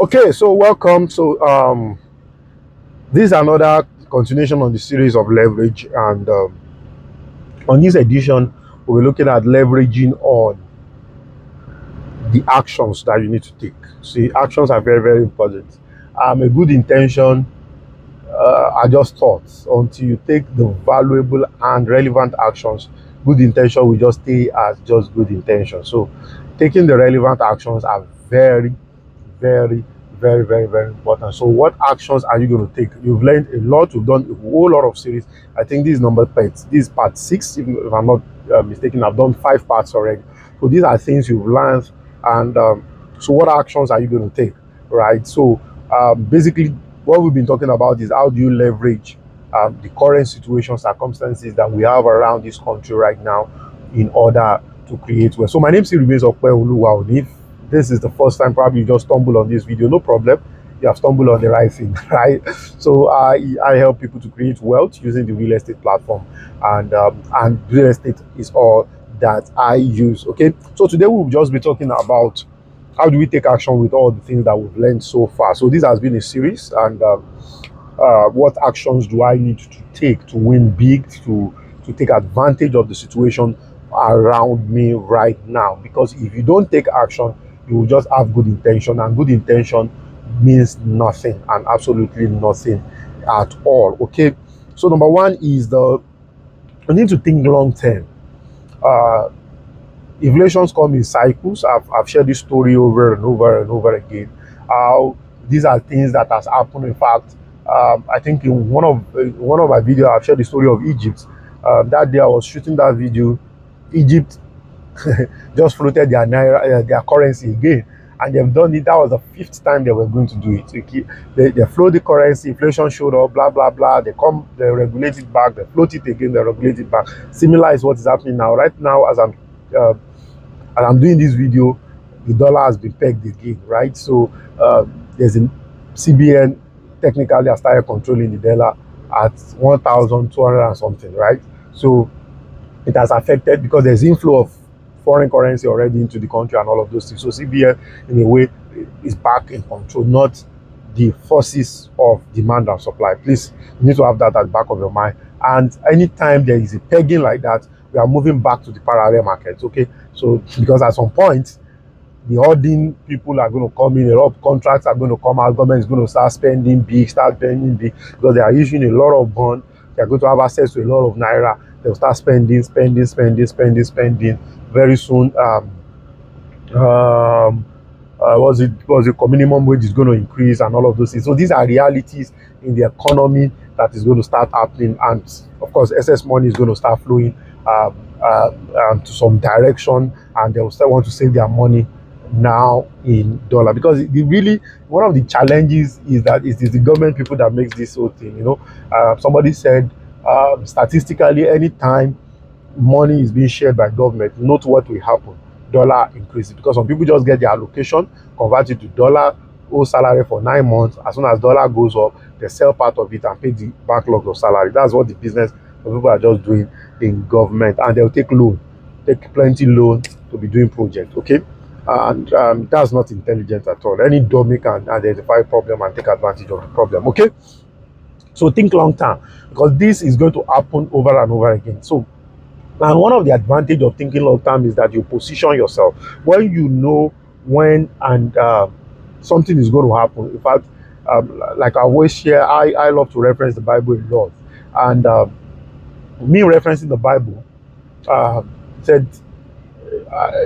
Okay, so welcome. This is another continuation on the series of leverage, and on this edition, we're looking at leveraging on the actions that you need to take. See, actions are very, very important. A good intention are just thoughts until you take the valuable and relevant actions. Good intention will just stay as just good intention. So, taking the relevant actions are very, very, very important. So, what actions are you going to take? You've learned a lot. You've done a whole lot of series. I think this is number part. This is part 6, if I'm not mistaken. I've done 5 parts already. So, these are things you've learned, and so what actions are you going to take, right? So, basically, what we've been talking about is how do you leverage the current situation, circumstances that we have around this country right now in order to create wealth. So my name still remains Okpe Oluwa. If this is the first time probably you just stumble on this video, no problem. You have stumbled on the right thing, right? So I help people to create wealth using the real estate platform, and real estate is all that I use. Okay, so today we'll just be talking about how do we take action with all the things that we've learned so far. So this has been a series, and what actions do I need to take to win big, to take advantage of the situation around me right now? Because if you don't take action, you will just have good intention, and good intention means nothing, and absolutely nothing at all. Okay, so number one is you need to think long term. uh Inflations come in cycles. I've shared this story over and over and over again. How these are things that has happened. In fact, I think in one of my videos, I've shared the story of Egypt. That day I was shooting that video. Egypt just floated their naira, their currency again, and they've done it. That was the 5th time they were going to do it. They float the currency, inflation showed up, blah blah blah. They regulate it back, they float it again, they regulate it back. Similar is what is happening now. Right now, uh, as I'm doing this video, the dollar has been pegged again, right? So there's a CBN technically has started controlling the dollar at 1,200 and something, right? So it has affected because there's inflow of foreign currency already into the country and all of those things. So CBN, in a way, is back in control, not the forces of demand and supply. Please, you need to have that at the back of your mind. And anytime there is a pegging like that, we are moving back to the parallel market. Okay, so because at some point the hoarding people are going to come in, a lot of contracts are going to come out, government is going to start spending big, because they are issuing a lot of bonds. They are going to have access to a lot of naira. They'll start spending. Very soon, was it minimum wage is going to increase and all of those things. So these are realities in the economy that is going to start happening, and of course excess money is going to start flowing to some direction, and they will still want to save their money now in dollar, because really one of the challenges is that it is the government people that makes this whole thing. Somebody said, statistically, anytime money is being shared by government, note what will happen: dollar increases, because some people just get their allocation, convert it to dollar, owe salary for 9 months. As soon as dollar goes up, they sell part of it and pay the backlog of salary. That's what the business of people are just doing in government, and they'll take plenty loan to be doing projects. Okay, and that's not intelligent at all. Any dummy can identify problem and take advantage of the problem. Okay, so think long term, because this is going to happen over and over again. So, and one of the advantage of thinking long term is that you position yourself when you know when and something is going to happen. In fact, like I always share, I love to reference the Bible a lot, and me referencing the Bible uh, said,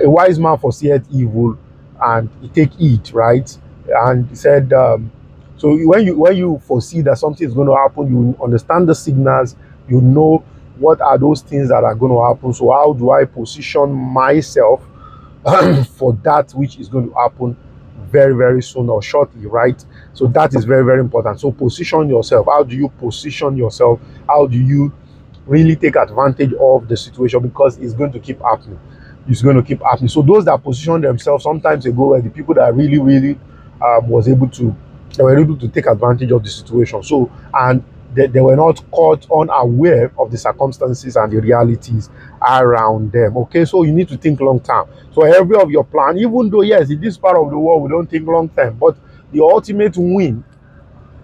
a wise man foreseeth evil and he take heed, right? And he said, so when you foresee that something is going to happen, you understand the signals, you know what are those things that are going to happen. So how do I position myself for that which is going to happen very soon or shortly, right? So that is very important. So position yourself. How do you position yourself? How do you really take advantage of the situation? Because it's going to keep happening. It's going to keep happening. So those that position themselves sometimes ago were the people that really they were able to take advantage of the situation. So, and they were not caught unaware of the circumstances and the realities around them. Okay, so you need to think long term. So every of your plan, even though yes, in this part of the world we don't think long term, but the ultimate win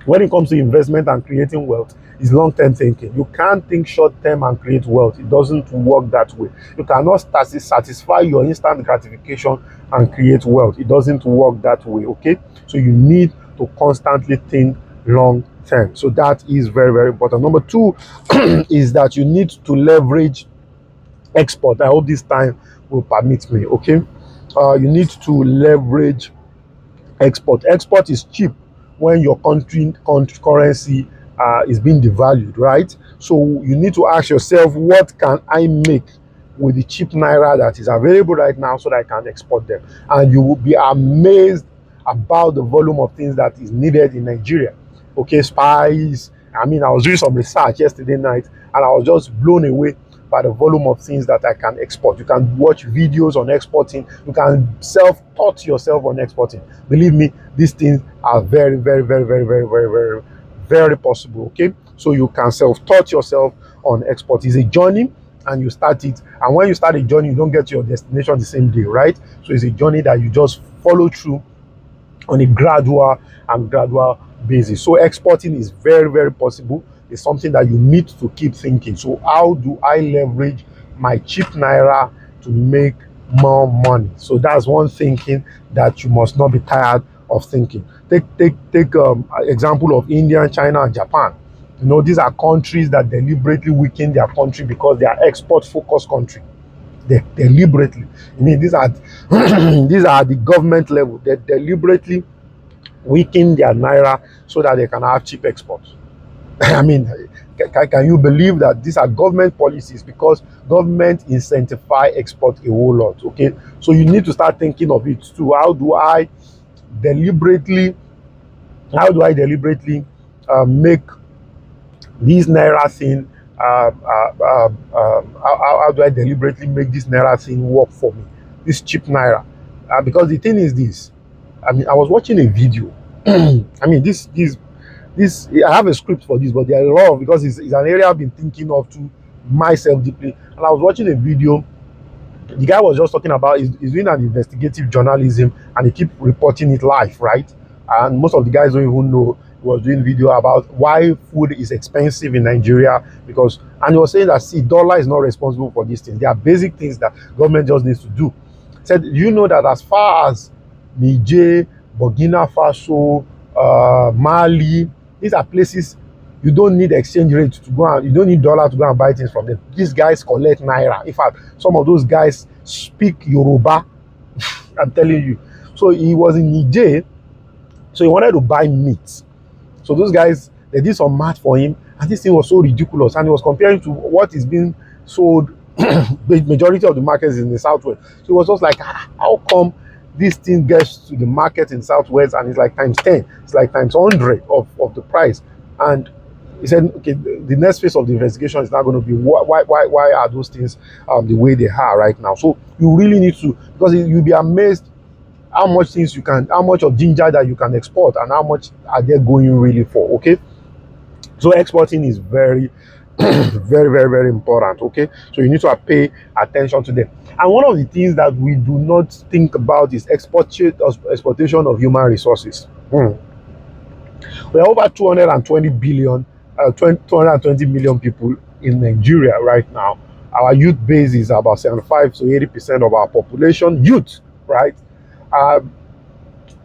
when it comes to investment and creating wealth is long-term thinking. You can't think short-term and create wealth. It doesn't work that way. You cannot satisfy your instant gratification and create wealth. It doesn't work that way, okay? So you need to constantly think long-term. So that is very, very important. Number two is that you need to leverage export. I hope this time will permit me, okay? You need to leverage export. Export is cheap when your country currency is being devalued, right? So you need to ask yourself, what can I make with the cheap naira that is available right now so that I can export them? And you will be amazed about the volume of things that is needed in Nigeria. Okay, spice. I mean, I was doing some research yesterday night and I was just blown away by the volume of things that I can export. You can watch videos on exporting. You can self-taught yourself on exporting. Believe me, these things are very, very, very, very, very, very, very, very possible. Okay, so you can self-taught yourself on export. It's a journey, and you start it. And when you start a journey, you don't get to your destination the same day, right? So it's a journey that you just follow through on a gradual basis. So exporting is very, very possible. It's something that you need to keep thinking. So how do I leverage my cheap naira to make more money? So that's one thinking that you must not be tired of thinking. Take example of India, China, and Japan. You know, these are countries that deliberately weaken their country because they are export focused country. They deliberately, I mean, these are these are the government level. They deliberately weaken their naira so that they can have cheap exports. I mean, can you believe that these are government policies? Because government incentivize export a whole lot. Okay, so you need to start thinking of it too. How do I deliberately make this naira thing? How do I deliberately make this naira thing work for me? This cheap naira, because the thing is this. I mean, I was watching a video. I mean, this I have a script for this, but there are a lot of, because it's an area I've been thinking of to myself deeply. And I was watching a video. The guy was just talking about he's doing an investigative journalism and he keep reporting it live, right? And most of the guys don't even know he was doing video about why food is expensive in Nigeria, because, and he was saying that, see, dollar is not responsible for these things. There are basic things that government just needs to do. He said, you know that as far as Niger, Burkina Faso, Mali, these are places you don't need exchange rate to go and you don't need dollar to go and buy things from them. These guys collect naira. In fact, some of those guys speak Yoruba. I'm telling you. So he was in Niger, so he wanted to buy meat. So those guys, they did some math for him, and this thing was so ridiculous. And he was comparing to what is being sold. The majority of the markets in the southwest. So it was just like, how come this thing gets to the market in southwest and it's like times 10, it's like times 100 of the price? And he said, okay, the next phase of the investigation is now going to be why are those things the way they are right now? So you really need to, because you'll be amazed how much things you can, how much of ginger that you can export and how much are they going really for. Okay, so exporting is very very, very, very important. Okay, so you need to pay attention to them. And one of the things that we do not think about is exploitation of human resources. We are over 220 billion 220 million people in Nigeria right now. Our youth base is about 75 to 80% of our population youth, right?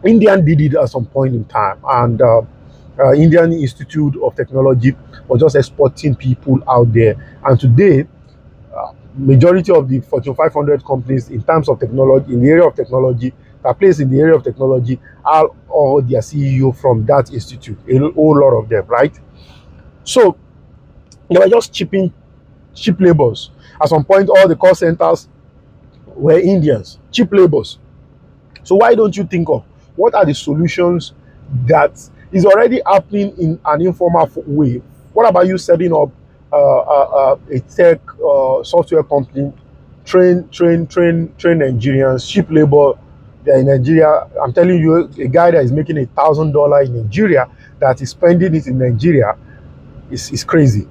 Indian did it at some point in time, and Indian Institute of Technology was just exporting people out there. And today, majority of the Fortune 500 companies in terms of technology, in the area of technology, that place in the area of technology, are all their CEO from that institute, a whole lot of them, right? So they were just cheap labors. At some point, all the call centers were Indians, cheap labors. So why don't you think of what are the solutions that is already happening in an informal way? What about you setting up a tech software company, train Nigerians, cheap labor? They're in Nigeria. I'm telling you, a guy that is making $1,000 in Nigeria, that is spending it in Nigeria, is crazy.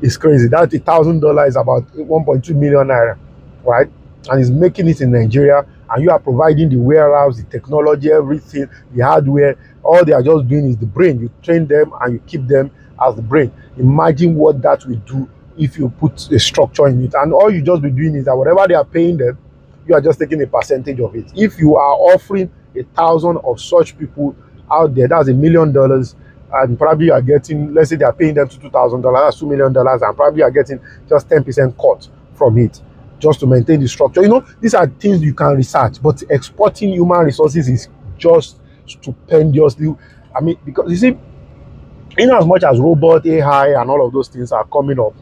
It's crazy. That $1,000 is about 1.2 million naira, right? And he's making it in Nigeria, and you are providing the warehouse, the technology, everything, the hardware. All they are just doing is the brain. You train them and you keep them as the brain. Imagine what that will do if you put a structure in it, and all you just be doing is that whatever they are paying them, you are just taking a percentage of it. If you are offering 1,000 of such people out there, that's $1 million, and probably you are getting, let's say they are paying them $2,000, that's $2 million, and probably you are getting just 10% cut from it just to maintain the structure. These are things you can research, but exporting human resources is just stupendously, I mean, because you see, in as much as robot, AI, and all of those things are coming up,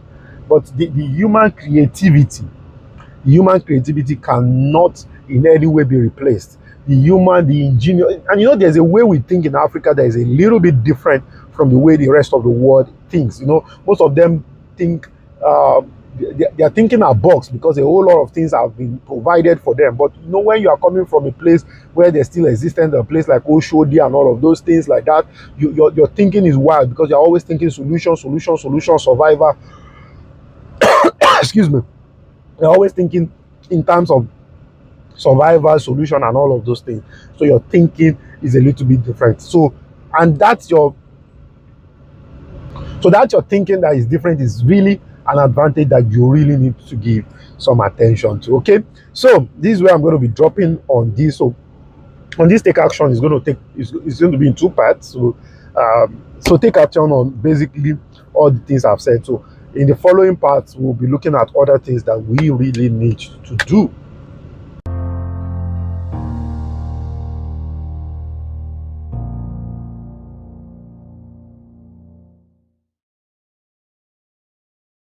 but the human creativity cannot in any way be replaced. The ingenious, and there's a way we think in Africa that is a little bit different from the way the rest of the world thinks. Most of them think, they are thinking a box because a whole lot of things have been provided for them. But when you are coming from a place where there's still existence, a place like Oshodi and all of those things like that, your thinking is wild because you're always thinking solution, survivor. Excuse me. You're always thinking in terms of survival, solution, and all of those things. So your thinking is a little bit different. And that's your thinking that is different is really an advantage that you really need to give some attention to. Okay, so this is where I'm going to be dropping on this. So on this take action is going to be in two parts. So take action on basically all the things I've said. So in the following parts, we'll be looking at other things that we really need to do.